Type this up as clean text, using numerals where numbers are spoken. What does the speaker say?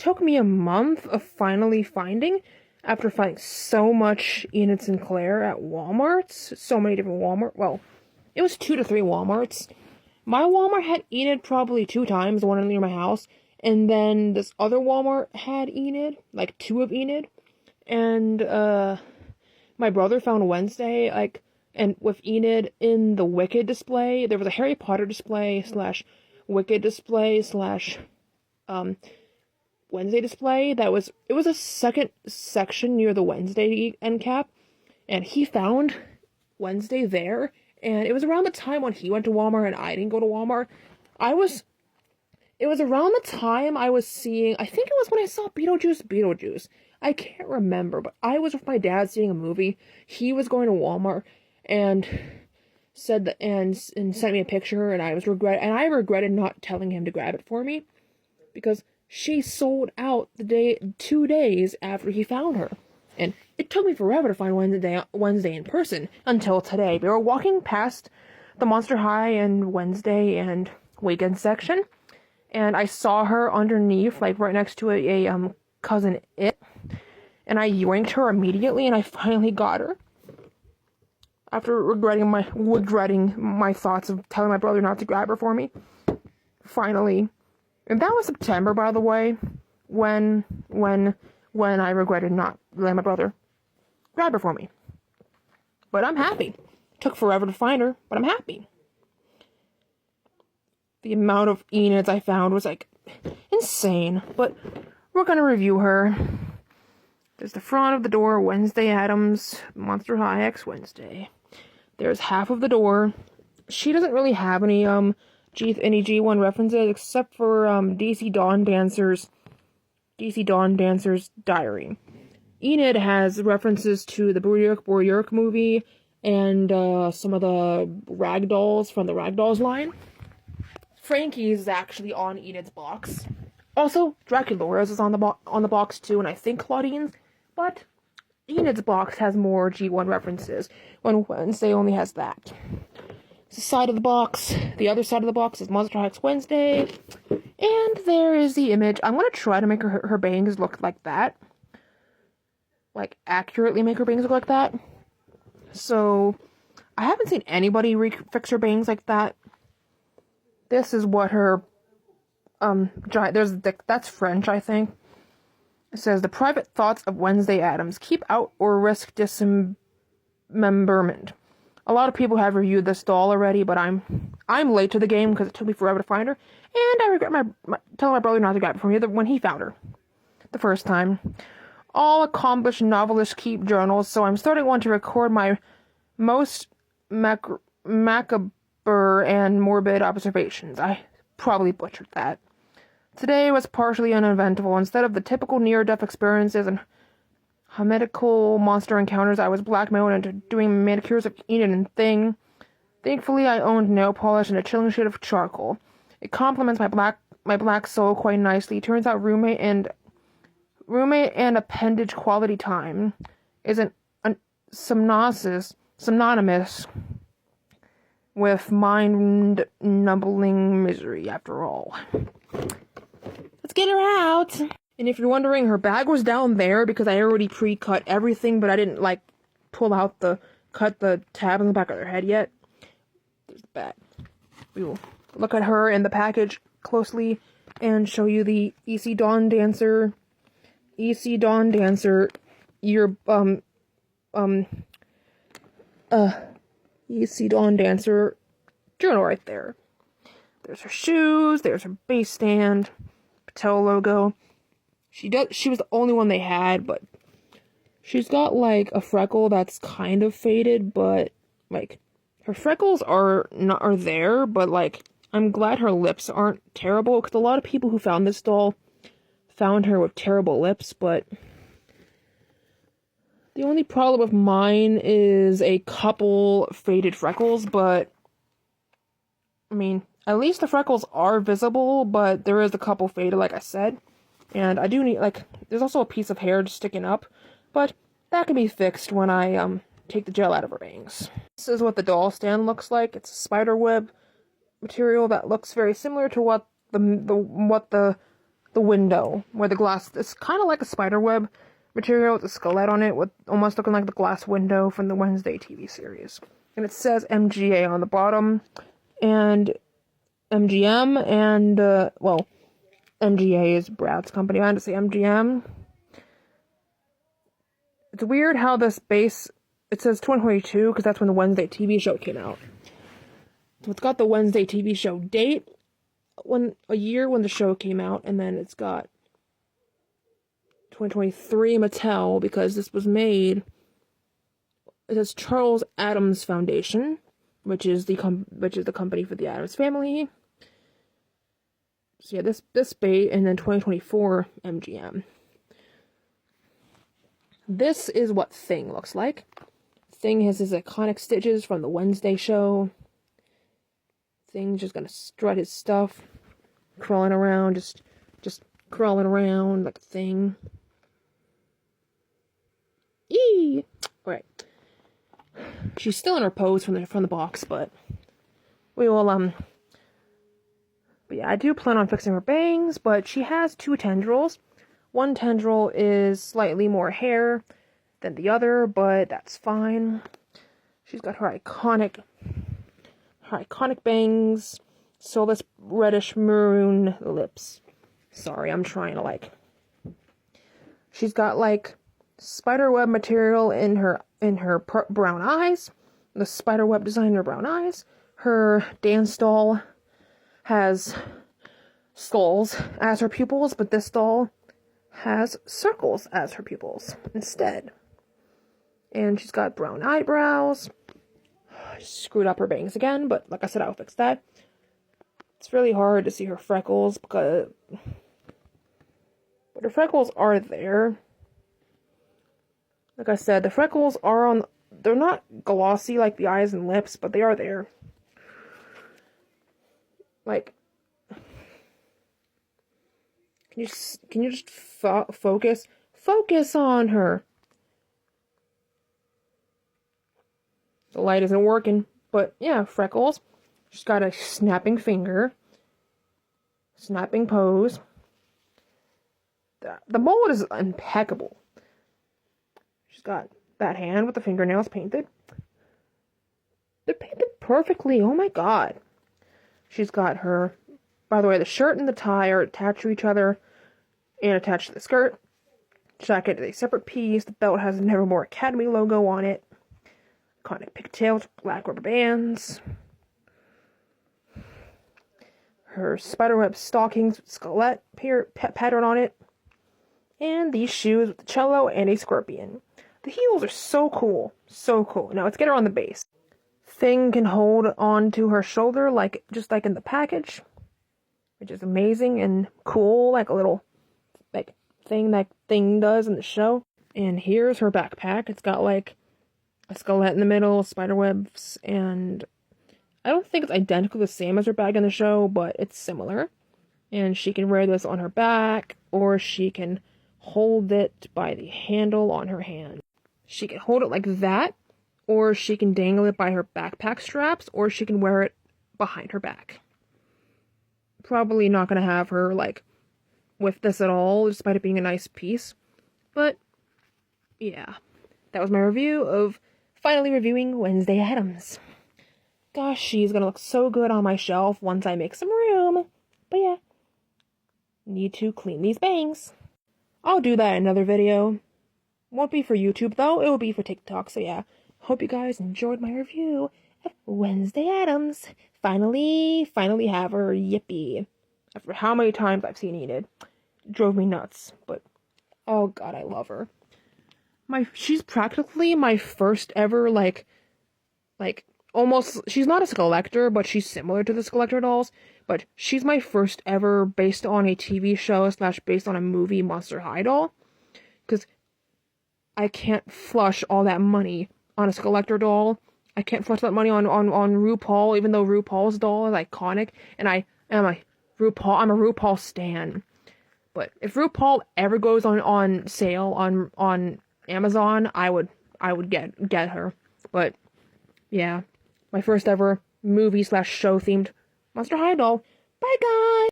took me a month of finally finding, after finding so much Enid Sinclair at Walmarts, so many different Walmart, well, it was 2 to 3 Walmarts. My Walmart had Enid probably 2 times, the one near my house, and then this other Walmart had Enid, like 2 of Enid, and, my brother found Wednesday, like, and with Enid in the Wicked display. There was a Harry Potter display / Wicked display / Wednesday display it was a second section near the Wednesday end cap, and he found Wednesday there, and it was around the time when he went to Walmart and I didn't go to Walmart. It was around the time I was seeing, I think it was when I saw Beetlejuice. I can't remember, but I was with my dad seeing a movie. He was going to Walmart and said that, and sent me a picture, and I regretted not telling him to grab it for me, because she sold out 2 days after he found her. And it took me forever to find Wednesday in person until today. We were walking past the Monster High and Wednesday and Weekend section, and I saw her underneath, like right next to a Cousin It, and I yoinked her immediately, and I finally got her. After regretting my thoughts of telling my brother not to grab her for me. Finally. And that was September, by the way, when I regretted not letting my brother grab her for me. But I'm happy. Took forever to find her, but I'm happy. The amount of Enids I found was, like, insane. But we're gonna review her. There's the front of the door, Wendsday Addams, Monster High X Wednesday. There's half of the door. She doesn't really have any G1 references except for DC Dawn Dancer's Diary. Enid has references to the Boryurk movie and some of the Ragdolls from the Ragdolls line. Frankie's is actually on Enid's box. Also, Draculaura's is on the box too, and I think Claudine's, but Enid's box has more G1 references, when Wednesday only has that. The side of the box, the other side of the box is Monster High X Wednesday, and there is the image. I'm going to try to make her bangs look like that. Like, accurately make her bangs look like that. So, I haven't seen anybody fix her bangs like that. This is what her, that's French, I think. It says, the private thoughts of Wednesday Addams. Keep out or risk dismemberment. A lot of people have reviewed this doll already, but I'm late to the game because it took me forever to find her, and I regret telling my brother not to grab it from me when he found her the first time. All accomplished novelists keep journals, so I'm starting one to record my most macabre and morbid observations. I probably butchered that. Today was partially uneventful. Instead of the typical near-death experiences and medical monster encounters, I was blackmailed into doing manicures of Enid and Thing. Thankfully, I owned nail polish and a chilling shade of charcoal. It complements my black soul quite nicely. Turns out roommate and appendage quality time isn't synonymous with mind-numbing misery, after all. Let's get her out! And if you're wondering, her bag was down there because I already pre-cut everything, but I didn't, cut the tab in the back of her head yet. There's the bag. We will look at her in the package closely and show you the EC Dawn Dancer EC Dawn Dancer EC Dawn Dancer journal right there. There's her shoes, there's her base stand, Patel logo. She was the only one they had, but she's got a freckle that's kind of faded, but her freckles are there, but I'm glad her lips aren't terrible, because a lot of people who found this doll found her with terrible lips, but the only problem with mine is a couple faded freckles, but at least the freckles are visible, but there is a couple faded, like I said. And I do need, there's also a piece of hair just sticking up, but that can be fixed when I, take the gel out of her bangs. This is what the doll stand looks like. It's a spider web material that looks very similar to what the the window where the glass, it's kind of like a spider web material with a skeleton on it, with almost looking like the glass window from the Wednesday TV series. And it says MGA on the bottom, and MGM, and, well, MGA is Brad's company. I had to say MGM. It's weird how this base, it says 2022, because that's when the Wednesday TV show came out. So it's got the Wednesday TV show date, a year when the show came out, and then it's got 2023 Mattel, because this was made. It says Charles Addams Foundation, which is the company for the Addams family. So yeah, this bait, and then 2024 MGM. This is what Thing looks like. Thing has his iconic stitches from the Wednesday show. Thing's just gonna strut his stuff, crawling around, just crawling around like a thing. Eee! Alright. She's still in her pose from the box, but we will, but yeah, I do plan on fixing her bangs, but she has two tendrils. One tendril is slightly more hair than the other, but that's fine. She's got her iconic bangs, soulless reddish maroon lips. Sorry, I'm trying to she's got spiderweb material in her brown eyes, the spiderweb design in her brown eyes. Her dance doll has skulls as her pupils, but this doll has circles as her pupils instead. And she's got brown eyebrows. Screwed up her bangs again, but like I said, I'll fix that. It's really hard to see her freckles, but her freckles are there. Like I said, the freckles are they're not glossy like the eyes and lips, but they are there. Can you just focus? Focus on her. The light isn't working, but yeah, freckles. She's got a snapping finger. Snapping pose. The mold is impeccable. She's got that hand with the fingernails painted. They're painted perfectly. Oh my god. She's got her... By the way, the shirt and the tie are attached to each other and attached to the skirt. Jacket is a separate piece. The belt has a Nevermore Academy logo on it. Iconic pigtails, black rubber bands. Her spiderweb stockings with skelet pattern on it. And these shoes with the cello and a scorpion. The heels are so cool. So cool. Now let's get her on the base. Thing can hold on to her shoulder just like in the package, which is amazing and cool, like a little thing that Thing does in the show. And here's her backpack. It's got a skeleton in the middle, spider webs, and I don't think it's identical the same as her bag in the show, but it's similar. And she can wear this on her back, or she can hold it by the handle on her hand. She can hold it like that, or she can dangle it by her backpack straps, or she can wear it behind her back. Probably not going to have her, with this at all, despite it being a nice piece. But, yeah. That was my review of finally reviewing Wednesday Addams. Gosh, she's going to look so good on my shelf once I make some room. But yeah. Need to clean these bangs. I'll do that in another video. Won't be for YouTube, though. It will be for TikTok, so yeah. Hope you guys enjoyed my review of Wednesday Addams. Finally have her. Yippee. After how many times I've seen Enid. It drove me nuts. But, oh god, I love her. She's practically my first ever, almost, she's not a collector, but she's similar to the collector dolls. But she's my first ever, based on a TV show / based on a movie, Monster High doll. Because I can't flush all that money on a collector doll. I can't flush that money on RuPaul, even though RuPaul's doll is iconic, and I'm a RuPaul stan. But if RuPaul ever goes on sale on Amazon, I would get her. But yeah, my first ever movie / show themed Monster High doll. Bye guys!